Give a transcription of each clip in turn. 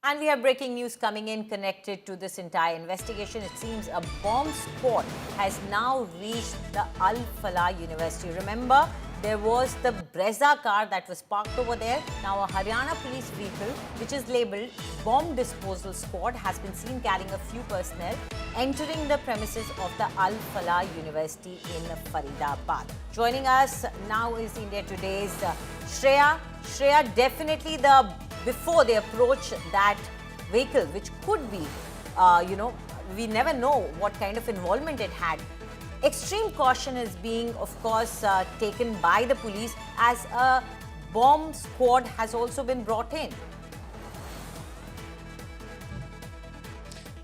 And we have breaking news coming in connected to this entire investigation. It seems a bomb squad has now reached the Al Falah University. Remember, there was the Brezza car that was parked over there. Now, a Haryana police vehicle, which is labelled Bomb Disposal Squad, has been seen carrying a few personnel entering the premises of the Al Falah University in Faridabad. Joining us now is India Today's Shreya. Shreya, definitely before they approach that vehicle, which could be, we never know what kind of involvement it had. Extreme caution is being, of course, taken by the police as a bomb squad has also been brought in.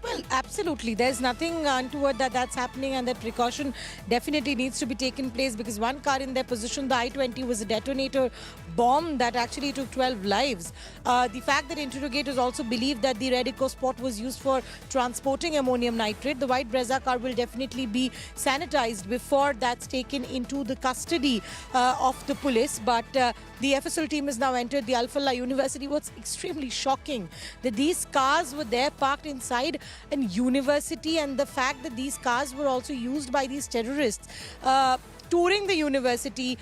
Well, absolutely. There's nothing untoward that's happening, and that precaution definitely needs to be taken place because one car in their position, the I-20, was a detonator bomb that actually took 12 lives. The fact that interrogators also believe that the Red Eco Sport was used for transporting ammonium nitrate, the white Brezza car will definitely be sanitized before that's taken into the custody of the police. But the FSL team has now entered the Al Falah University. What's extremely shocking that these cars were there parked inside a university, and the fact that these cars were also used by these terrorists touring the university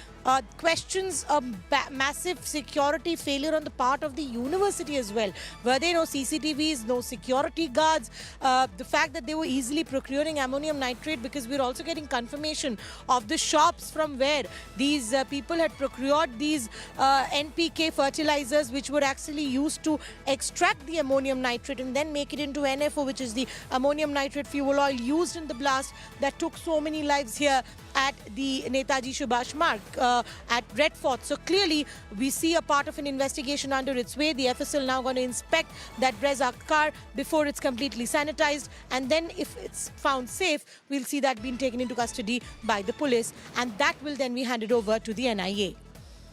questions a massive security failure on the part of the university as well. Were there no CCTVs, no security guards? The fact that they were easily procuring ammonium nitrate, because we're also getting confirmation of the shops from where these people had procured these NPK fertilizers, which were actually used to extract the ammonium nitrate and then make it into NFO, which is the ammonium nitrate fuel oil used in the blast that took so many lives here at the Netaji Subhash Marg at Red Fort. So clearly we see a part of an investigation under its way. The FSL now going to inspect that Brezza car before it's completely sanitized, and then if it's found safe, we'll see that being taken into custody by the police, and that will then be handed over to the NIA.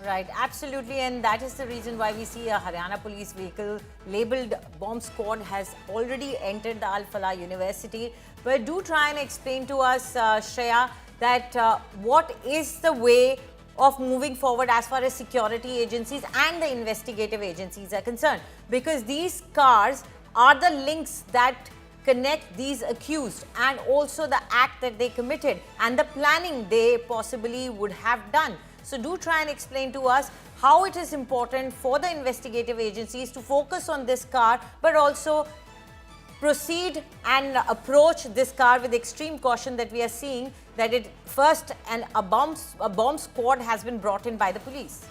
Right, absolutely, and that is the reason why we see a Haryana police vehicle labelled Bomb Squad has already entered the Al Falah University. But do try and explain to us, Shreya, that what is the way of moving forward as far as security agencies and the investigative agencies are concerned, because these cars are the links that connect these accused and also the act that they committed and the planning they possibly would have done. So do try and explain to us how it is important for the investigative agencies to focus on this car, but also proceed and approach this car with extreme caution that we are seeing that a bomb squad has been brought in by the police.